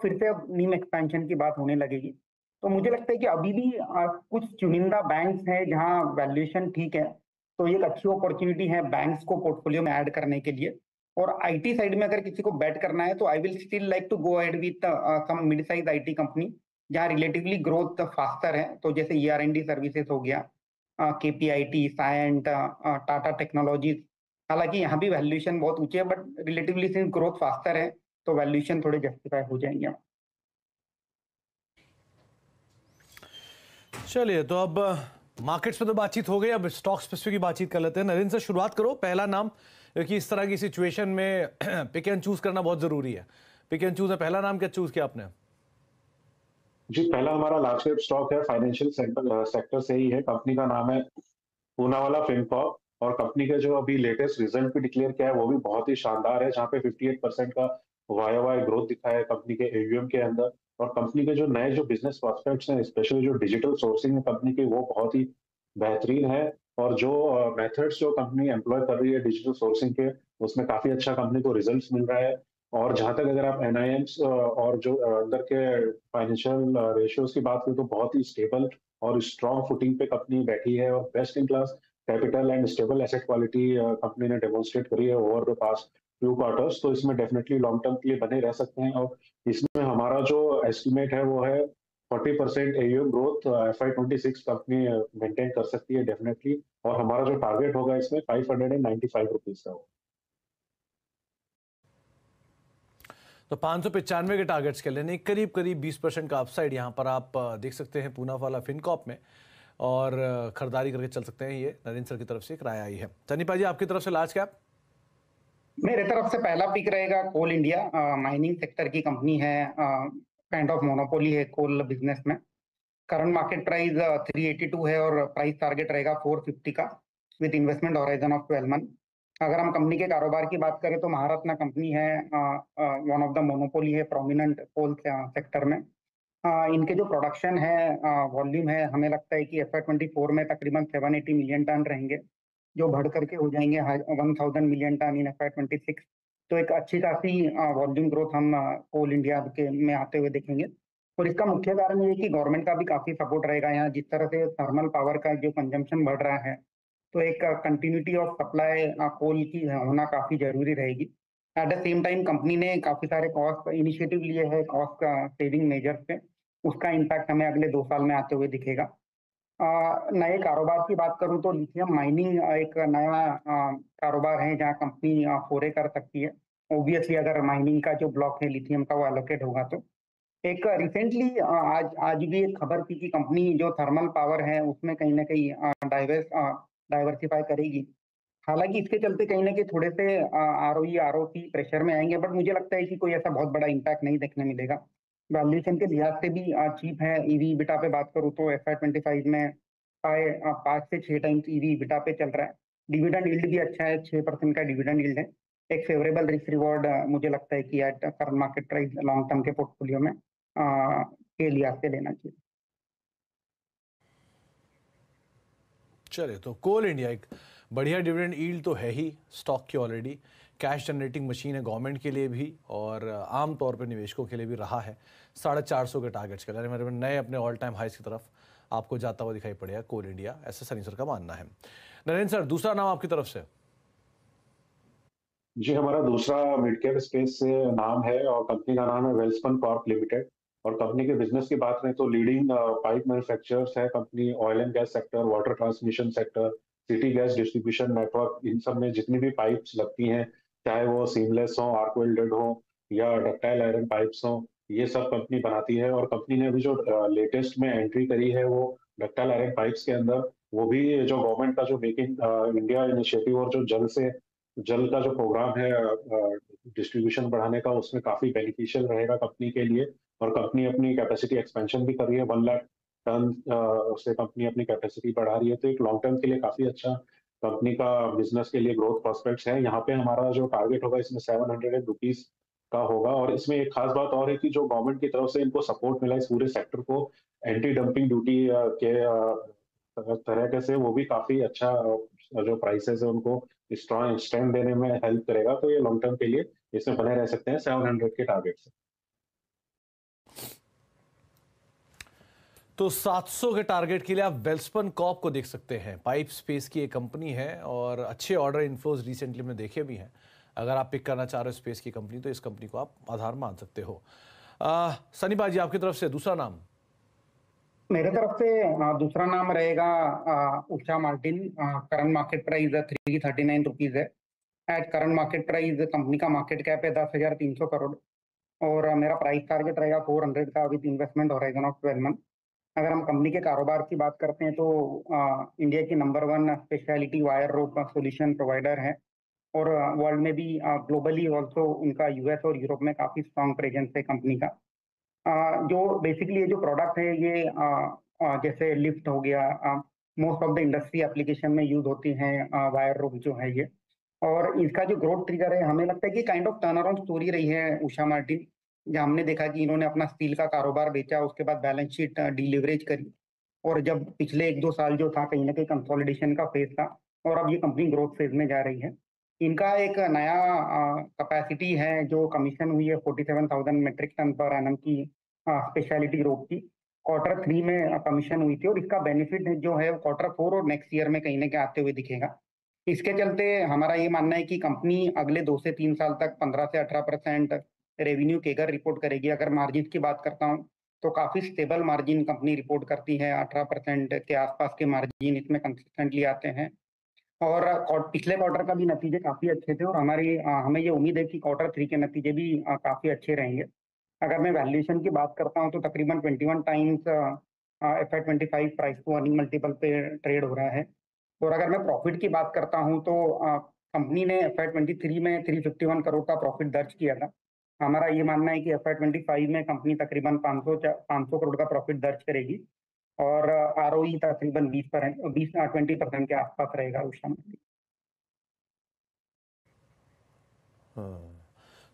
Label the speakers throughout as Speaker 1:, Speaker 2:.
Speaker 1: फिर से अब नीम एक्सपेंशन की बात होने लगेगी। तो मुझे लगता है कि अभी भी कुछ चुनिंदा बैंक्स हैं जहाँ वैल्यूएशन ठीक है, तो ये एक अच्छी अपॉर्च्युनिटी है बैंक्स को पोर्टफोलियो में ऐड करने के लिए। और आईटी साइड में अगर किसी को बेट करना है तो I will still like to go ahead with some mid size IT company जहाँ रिलेटिवली ग्रोथ फास्टर है, तो जैसे ईआर&डी सर्विसेज हो गया, केपीआईटी, सायंट, टाटा टेक्नोलॉजीज। हालांकि यहाँ भी वैल्यूएशन बहुत ऊंचे है, but relatively since growth faster है तो वैल्यूएशन थोड़े जस्टिफाई हो जाएंगे।
Speaker 2: चलिए, तो अब मार्केट्स पे तो बातचीत हो गई, अब स्टॉक स्पेसिफिक की बातचीत कर लेते हैं। नरेंद्र से शुरुआत करो, पहला नाम, क्योंकि इस तरह की सिचुएशन में पिक एंड चूज करना बहुत जरूरी है। पिक एंड चूज है, पहला नाम क्या चूज किया आपने?
Speaker 3: जी, पहला हमारा लार्ज कैप स्टॉक है, फाइनेंशियल सेक्टर से ही है। कंपनी का नाम है पूनावाला फिनकॉर्प, और कंपनी के जो अभी लेटेस्ट रिजल्ट भी डिक्लेयर किया है वो भी बहुत ही शानदार है, जहाँ पे 58% का वाई ग्रोथ दिखा है कंपनी के एयूएम के अंदर। और कंपनी के जो नए जो बिजनेस प्रोस्पेक्ट्स हैं, स्पेशली जो डिजिटल सोर्सिंग है कंपनी की, वो बहुत ही बेहतरीन है। और जो मेथड्स जो कंपनी एम्प्लॉय कर रही है डिजिटल सोर्सिंग के, उसमें काफी अच्छा कंपनी को रिजल्ट्स मिल रहा है। और जहां तक अगर आप एनआईएम्स और जो अंदर के फाइनेंशियल रेशियोज की बात करें, तो बहुत ही स्टेबल और स्ट्रॉन्ग फुटिंग पे कंपनी बैठी है, और best in class capital and stable asset quality company ने डेमोन्स्ट्रेट करी है over the past few quarters. तो इसमें डेफिनेटली लॉन्ग टर्म के लिए बने रह सकते हैं। और इसमें हमारा जो एस्टिमेट है वो है 40% AUM growth FY26 company maintain कर सकती है डेफिनेटली। और हमारा जो टारगेट होगा इसमें 595 रुपीज का होगा।
Speaker 2: तो 595 के टारगेट्स के लेने करीब करीब 20% का अपसाइड यहाँ पर आप देख सकते हैं पूनावाला फिनकॉर्प में, और खरीदारी करके चल सकते हैं। ये नरेंद्र सर की तरफ से एक राय आई है। सनी पाजी, आपकी तरफ से लार्ज कैप?
Speaker 1: मेरे तरफ से पहला पिक रहेगा कोल इंडिया। माइनिंग सेक्टर की कंपनी है, काइंड ऑफ मोनोपोली है कोल बिजनेस में। करंट मार्केट प्राइस 382 है और प्राइस टारगेट रहेगा 450 का, with investment horizon of 12 month. अगर हम कंपनी के कारोबार की बात करें तो महारत्ना कंपनी है, वन ऑफ द मोनोपोली है प्रोमिनेंट कोल सेक्टर में। इनके जो प्रोडक्शन है, वॉल्यूम है, हमें लगता है कि FY24 में तकरीबन 780 मिलियन टन रहेंगे, जो बढ़ करके हो जाएंगे 1000 मिलियन टन इन FY26। तो एक अच्छी खासी वॉल्यूम ग्रोथ हम कोल इंडिया के में आते हुए देखेंगे। और इसका मुख्य कारण ये है कि गवर्नमेंट का भी काफी सपोर्ट रहेगा यहाँ। जिस तरह से थर्मल पावर का जो कंजम्पशन बढ़ रहा है, तो एक कंटिन्यूटी ऑफ सप्लाई कोल की होना काफी जरूरी रहेगी। At the same time company ने काफी सारे कॉस्ट इनिशिएटिव लिए हैं, कॉस्ट सेविंग मेजर्स पे। उसका इम्पैक्ट हमें अगले 2 साल में आते हुए दिखेगा। नए कारोबार की बात करूं तो लिथियम माइनिंग एक नया कारोबार है जहां कंपनी फोरे कर सकती है। ऑब्वियसली अगर माइनिंग का जो ब्लॉक है लिथियम का वो एलोकेट होगा तो। एक रिसेंटली आज आज भी एक खबर थी कि कंपनी जो थर्मल पावर है उसमें कहीं ना कहीं डाइवर्सिफाई करेगी। हालांकि इसके चलते कहीं ना कहीं थोड़े से आरओई आरओसी प्रेशर में आएंगे, बट मुझे लगता है कि कोई ऐसा बहुत बड़ा इम्पैक्ट नहीं देखने मिलेगा। वैल्यूएशन के लिहाज से भी चीप है। ईवी बिटा पे बात करूँ तो FY25 में 5 से 6 टाइम्स ईवी बिटा पे चल रहा है। डिविडेंड यील्ड भी अच्छा है, 6% का डिविडेंड यील्ड है। एक फेवरेबल रिस्क रिवॉर्ड मुझे लगता है कि eight current market price long term के पोर्टफोलियो में के लिहाज से लेना चाहिए।
Speaker 2: चलिए, तो कोल इंडिया एक बढ़िया डिविडेंड यील्ड तो है ही स्टॉक की, ऑलरेडी कैश जनरेटिंग मशीन है गवर्नमेंट के लिए भी और आम तौर पर निवेशकों के लिए भी रहा है। 450 के टारगेट्स के लिए मेरे नए अपने ऑल टाइम हाइस की तरफ आपको जाता हुआ दिखाई पड़ेगा कोल इंडिया, ऐसा सनी सर का मानना है। नरेंद्र सर, दूसरा नाम आपकी तरफ से?
Speaker 3: जी, हमारा दूसरा मिड कैप स्पेस से नाम है, और कंपनी का नाम है वेल्सपन कॉर्प लिमिटेड। और कंपनी के बिजनेस की बात करें तो लीडिंग पाइप मैन्युफैक्चरर्स है company, oil and gas sector, water transmission sector, city gas distribution network, इन सब में जितनी भी पाइप्स लगती हैं, चाहे वो सीमलेस हो, आर्क वेल्डेड हो, या डक्टाइल आयरन पाइप्स हो, ये सब कंपनी बनाती है। और कंपनी ने अभी जो लेटेस्ट में एंट्री करी है वो डक्टाइल आयरन पाइप्स के अंदर, वो भी जो गवर्नमेंट का जो मेक इन इंडिया इनिशिएटिव और जो जल का जो प्रोग्राम है डिस्ट्रीब्यूशन बढ़ाने का, उसमें काफी बेनिफिशियल रहेगा कंपनी के लिए। और कंपनी अपनी कैपेसिटी एक्सपेंशन भी कर रही है, 1 लाख टन से कंपनी अपनी कैपेसिटी बढ़ा रही है। तो एक लॉन्ग टर्म के लिए काफी अच्छा कंपनी का बिजनेस के लिए ग्रोथ प्रोस्पेक्ट्स है। यहाँ पे हमारा जो टारगेट होगा इसमें 700 रुपीज का होगा। और इसमें एक खास बात और है कि जो गवर्नमेंट की तरफ से इनको सपोर्ट मिला इस पूरे सेक्टर को एंटी डंपिंग ड्यूटी के तरह से, वो भी काफी अच्छा जो प्राइसेस है उनको स्ट्रॉन्ग स्ट्रेंथ देने में हेल्प करेगा। तो ये लॉन्ग टर्म के लिए इसमें बने रह सकते हैं 700 के टारगेट से।
Speaker 2: तो 700 के टारगेट के लिए आप वेल्सपन कॉर्प को देख सकते हैं। पाइप स्पेस की एक कंपनी है और अच्छे ऑर्डर इन्फ्लोज रिसेंटली में देखे भी हैं। अगर आप पिक करना चाह रहे हो स्पेस की कंपनी तो इस कंपनी को आप आधार मान सकते हो। सनी बाजी आपकी तरफ से दूसरा नाम।
Speaker 1: मेरे तरफ से दूसरा नाम रहेगा Usha Martin. Current market price 339 rupees है। At current market price company का मार्केट कैप है 10,300 करोड़ और मेरा प्राइस टारगेट रहेगा 400 का with investment horizon of 12 month. अगर हम कंपनी के कारोबार की बात करते हैं तो इंडिया की number 1 speciality wire rope solution provider है और वर्ल्ड में भी ग्लोबली ऑल्सो उनका यूएस और यूरोप में काफी स्ट्रॉन्ग प्रेजेंस है कंपनी का। जो बेसिकली ये जो प्रोडक्ट है ये जैसे लिफ्ट हो गया, most of the industry application में यूज होती हैं वायर रोप जो है ये। और इसका जो ग्रोथ ट्रिगर है हमें लगता है कि kind of turn around story रही है उषा मार्टिन, जहाँ हमने देखा कि इन्होंने अपना स्टील का कारोबार बेचा, उसके बाद बैलेंस शीट डिलीवरेज करी और जब पिछले 1-2 साल जो था कहीं ना कहीं कंसोलिडेशन का फेज था और अब ये कंपनी ग्रोथ फेज में जा रही है। इनका एक नया कैपेसिटी है जो कमीशन हुई है 47,000 मेट्रिक टन पर एनम की स्पेशलिटी रोप की। Q3 में कमीशन हुई थी और इसका बेनिफिट जो है Q4 और नेक्स्ट ईयर में कहीं ना कहीं आते हुए दिखेगा। इसके चलते हमारा ये मानना है कि कंपनी अगले 2 से 3 साल तक 15 से 18% रेवेन्यू केगर रिपोर्ट करेगी। अगर मार्जिन की बात करता हूँ तो काफी स्टेबल मार्जिन कंपनी रिपोर्ट करती है, 18% के आसपास के मार्जिन इसमें कंसिस्टेंटली आते हैं और पिछले क्वार्टर का भी नतीजे काफी अच्छे थे और हमें ये उम्मीद है कि Q3 के नतीजे भी काफी अच्छे रहेंगे। अगर मैं वैल्यूएशन की बात करता हूँ तो तकरीबन 21 times FY25 price to earning multiple पे ट्रेड हो रहा है और अगर मैं प्रॉफिट की बात करता हूँ तो कंपनी ने FY23 में 351 करोड़ का प्रॉफिट दर्ज किया था। हमारा ये मानना है कि FY25 में कंपनी तकरीबन 500 करोड़ का प्रॉफिट दर्ज करेगी और ROE तकरीबन 20% के आसपास रहेगा उस समय।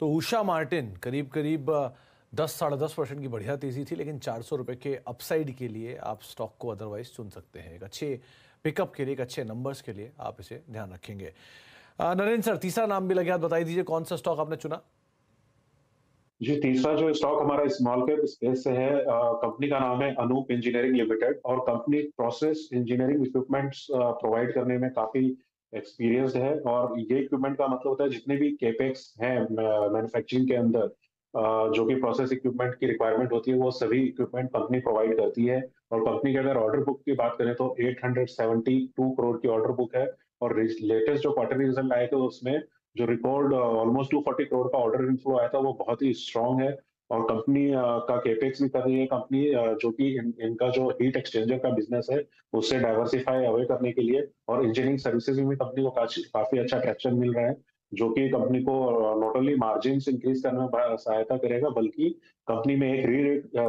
Speaker 2: तो उषा मार्टिन करीब करीब 10-10.5% की बढ़िया तेजी थी, लेकिन 400 रुपए के अपसाइड के लिए आप स्टॉक को अदरवाइज चुन सकते हैं। एक अच्छे पिकअप के लिए, एक अच्छे नंबर्स के लिए आप इसे ध्यान रखेंगे। नरेंद्र सर, तीसरा नाम भी लगे हाथ, बताई दीजिए कौन सा स्टॉक आपने चुना।
Speaker 3: जी, तीसरा जो स्टॉक हमारा स्मॉल कैप स्पेस से है, कंपनी का नाम है अनूप इंजीनियरिंग लिमिटेड और company process engineering equipments provide करने में काफी एक्सपीरियंस्ड है। और ये इक्विपमेंट का मतलब होता है जितने भी केपेक्स हैं मैन्युफैक्चरिंग के अंदर, जो कि प्रोसेस इक्विपमेंट की रिक्वायरमेंट होती है, वो सभी इक्विपमेंट कंपनी प्रोवाइड करती है। और कंपनी के अगर ऑर्डर बुक की बात करें तो 872 करोड़ की ऑर्डर बुक है और लेटेस्ट जो क्वार्टरली रिजल्ट आए थे उसमें जो रिकॉर्ड ऑलमोस्ट 240 करोड़ का ऑर्डर इनफ्लो आया था वो बहुत ही स्ट्रांग है। और कंपनी का केपेक्स भी कर रही है कंपनी, जो कि इनका जो हीट एक्सचेंजर का बिजनेस है उससे डाइवर्सिफाई अवे करने के लिए और इंजीनियरिंग सर्विसेज में कंपनी को काफी अच्छा ट्रैक्शन मिल रहा है, जो कि कंपनी को नॉट ओनली मार्जिन इंक्रीज करने में सहायता करेगा बल्कि कंपनी में एक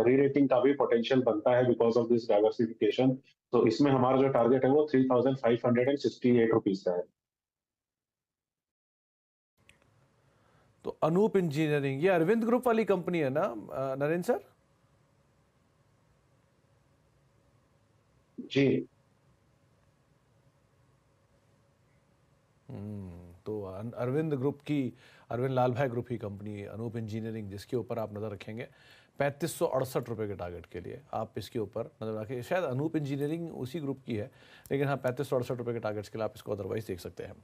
Speaker 3: री रेटिंग का भी पोटेंशियल बनता है बिकॉज ऑफ दिस डाइवर्सिफिकेशन। तो इसमें हमारा जो टारगेट है वो 3,568 रुपीज का है।
Speaker 2: तो अनूप इंजीनियरिंग ये अरविंद ग्रुप वाली कंपनी है ना नरेंद्र सर?
Speaker 3: जी।
Speaker 2: तो अरविंद ग्रुप की, अरविंद लाल भाई ग्रुप की कंपनी अनूप इंजीनियरिंग, जिसके ऊपर आप नज़र रखेंगे 3568 रुपये के टारगेट के लिए आप इसके ऊपर नज़र रखें। शायद अनूप इंजीनियरिंग उसी ग्रुप की है, लेकिन हाँ 3568 रुपये के टारगेट्स के लिए आप इसको अदरवाइज देख सकते हैं।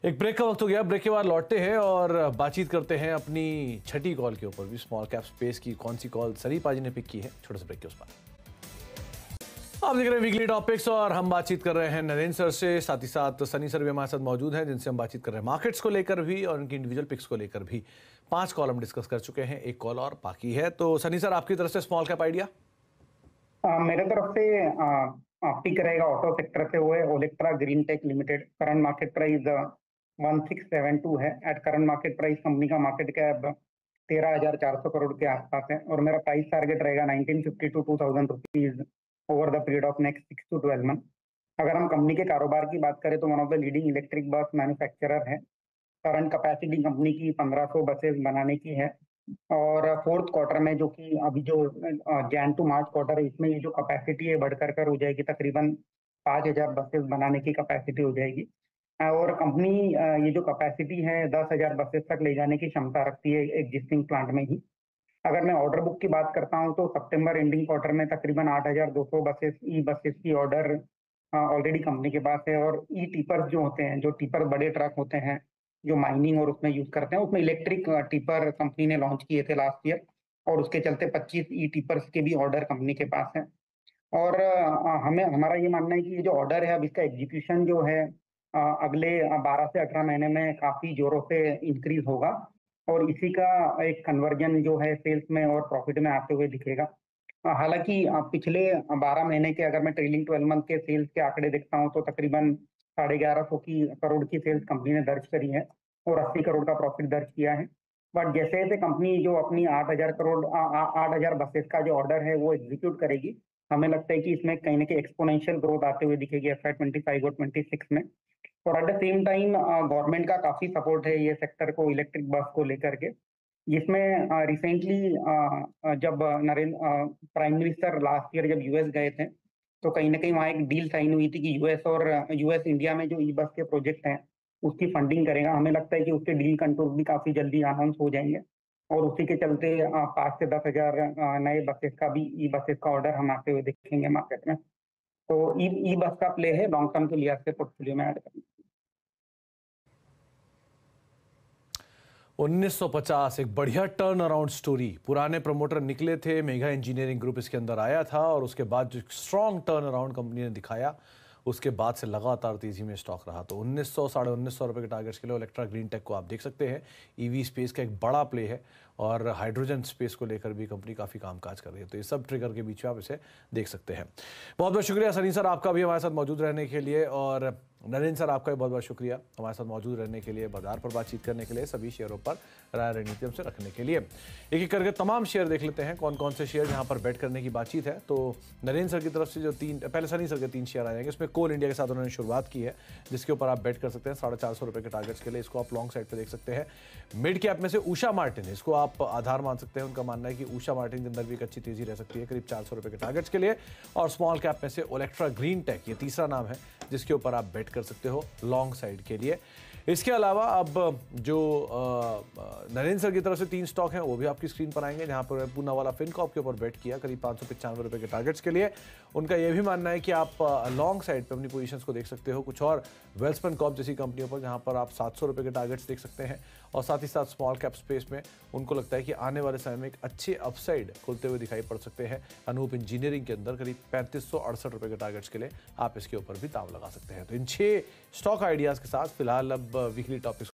Speaker 2: एक ब्रेक का वक्त हो गया, ब्रेक के बाद लौटते हैं और बातचीत करते हैं अपनी छठी कॉल के ऊपर भी, स्मॉल कैप स्पेस की। कौन सी कॉल सनी पाजी ने पिक की है, छोटे से ब्रेक के उस पर आप देख रहे हैं वीकली टॉपिक्स और हम बातचीत कर रहे हैं नरेंद्र सर से, साथ ही साथ सनी सर भी हमारे साथ मौजूद हैं जिनसे हम बातचीत कर रहे हैं मार्केट्स को लेकर भी और उनकी इंडिविजुअल पिक्स को लेकर भी। 5 कॉल हम डिस्कस कर चुके हैं, एक कॉल और बाकी है। तो सनी सर आपकी तरफ से स्मॉल कैप आइडिया।
Speaker 1: मेरे तरफ से पिक रहेगा ऑटो सेक्टर से, वो है Olectra green tech limited. Current market price 1672 है। At current market price company का मार्केट कैप 13,400 करोड़ के आसपास है और मेरा प्राइस टारगेट रहेगा 1950 to 2000 rupees over the period of next 6 to 12 month. अगर हम कंपनी के कारोबार की बात करें तो one of the leading electric bus manufacturer है। करंट कैपेसिटी कंपनी की 1500 बसेस बनाने की है और फोर्थ क्वार्टर में, जो कि अभी जो जैन टू मार्च क्वार्टर है, इसमें ये जो कैपेसिटी है बढ़कर हो जाएगी, तकरीबन 5,000 बसेस बनाने की कैपेसिटी हो जाएगी। और कंपनी ये जो कैपेसिटी है 10,000 बसेस तक ले जाने की क्षमता रखती है एग्जिस्टिंग प्लांट में ही। अगर मैं ऑर्डर बुक की बात करता हूँ तो सितंबर एंडिंग क्वार्टर में तकरीबन 8,200 बसेस ई बसेस की ऑर्डर ऑलरेडी कंपनी के पास है। और ई टिपर जो होते हैं, जो टिपर बड़े ट्रक होते हैं जो माइनिंग और उसमें यूज करते हैं, उसमें इलेक्ट्रिक टिपर कंपनी ने लॉन्च किए थे लास्ट ईयर, और उसके चलते 25 ई टिपर्स के भी ऑर्डर कंपनी के पास है। और हमें हमारा ये मानना है कि ये जो ऑर्डर है अब इसका एग्जीक्यूशन जो है अगले 12 से 18 महीने में काफी जोरों से इंक्रीज होगा, और इसी का एक कन्वर्जन जो है सेल्स में और प्रॉफिट में आते हुए दिखेगा। हालांकि पिछले 12 महीने के अगर मैं ट्रेलिंग 12 मंथ के सेल्स के आंकड़े देखता हूँ तो तकरीबन 1150 करोड़ की सेल्स कंपनी ने दर्ज करी है और 80 करोड़ का प्रॉफिट दर्ज किया है। बट जैसे जैसे कंपनी जो अपनी 8,000 बसेस का जो ऑर्डर है वो एग्जीक्यूट करेगी, हमें लगता है कि इसमें कहीं ना कहीं एक्सपोनेंशियल ग्रोथ आते हुए दिखेगी FY 25 और 26 में। और at the same time government का काफी सपोर्ट है ये सेक्टर को इलेक्ट्रिक बस को लेकर के, जिसमें रिसेंटली जब Narendra prime minister last year जब यूएस गए थे तो कहीं ना कहीं वहाँ एक डील साइन हुई थी कि यूएस इंडिया में जो ई बस के प्रोजेक्ट हैं उसकी फंडिंग करेगा। हमें लगता है कि उसके डील कंटूर भी काफी जल्दी अनाउंस हो जाएंगे, और उसी के चलते 5 से 10 हजार नए बसेस का भी ई बसेस का ऑर्डर हम आते हुए देखेंगे मार्केट में। तो ई बस का प्ले है लॉन्ग टर्म के लिहाज से पोर्टफोलियो में ऐड करना।
Speaker 2: 1950 एक बढ़िया टर्न अराउंड स्टोरी। पुराने प्रमोटर निकले थे, मेगा इंजीनियरिंग ग्रुप इसके अंदर आया था, और उसके बाद जो स्ट्रॉन्ग टर्न अराउंड कंपनी ने दिखाया उसके बाद से लगातार तेजी में स्टॉक रहा। तो 1900 साढ़े 1900 रुपये के टारगेट्स के लिए ओलेक्ट्रा ग्रीन टेक को आप देख सकते हैं। ईवी स्पेस का एक बड़ा प्ले है और हाइड्रोजन स्पेस को लेकर भी कंपनी काफ़ी कामकाज कर रही है। तो ये सब ट्रिगर के बीच में आप इसे देख सकते हैं। बहुत बहुत शुक्रिया सनी सर आपका भी हमारे साथ मौजूद रहने के लिए, और नरेंद्र सर आपका भी बहुत बहुत शुक्रिया हमारे साथ मौजूद रहने के लिए, बाजार पर बातचीत करने के लिए, सभी शेयरों पर राय रणनीति हमसे रखने के लिए। एक एक करके तमाम शेयर देख लेते हैं कौन कौन से शेयर यहाँ पर बेट करने की बातचीत है। तो नरेंद्र सर की तरफ से जो पहले सनी सर के 3 शेयर आ जाएंगे, इसमें कोल इंडिया के साथ उन्होंने शुरुआत की है, जिसके ऊपर आप बेट कर सकते हैं 450 रुपये के टारगेट्स के लिए। इसको आप लॉन्ग साइड पर देख सकते हैं। मिड कैप में से उषा मार्टिन, इसको आप आधार मान सकते हैं। उनका मानना है कि उषा मार्टिन के अंदर भी एक अच्छी तेजी रह सकती है करीब 400 रुपये के टारगेट्स के लिए। और स्मॉल कैप में से ओलेक्ट्रा ग्रीन टेक, ये तीसरा नाम है जिसके ऊपर आप बेट कर सकते हो लॉन्ग साइड के लिए। इसके अलावा अब जो नरेंद्र सर की तरफ से 3 स्टॉक हैं वो भी आपकी स्क्रीन पर आएंगे, जहां पर पूनावाला फिनकॉर्प के ऊपर बेट किया करीब 595 रुपये के टारगेट्स के लिए। उनका यह भी मानना है कि आप लॉन्ग साइड पे अपनी पोजीशंस को देख सकते हो कुछ और वेल्सपन कॉर्प जैसी कंपनियों पर, जहां पर आप 700 रुपये के टारगेट्स देख सकते हैं। और साथ ही साथ स्मॉल कैप स्पेस में उनको लगता है कि आने वाले समय में एक अच्छे अपसाइड खुलते हुए दिखाई पड़ सकते हैं। अनूप इंजीनियरिंग के अंदर करीब 3568 रुपये के टारगेट्स के लिए आप इसके ऊपर भी दांव लगा सकते हैं। तो इन 6 स्टॉक आइडियाज़ के साथ फिलहाल अब वीकली टॉपिक्स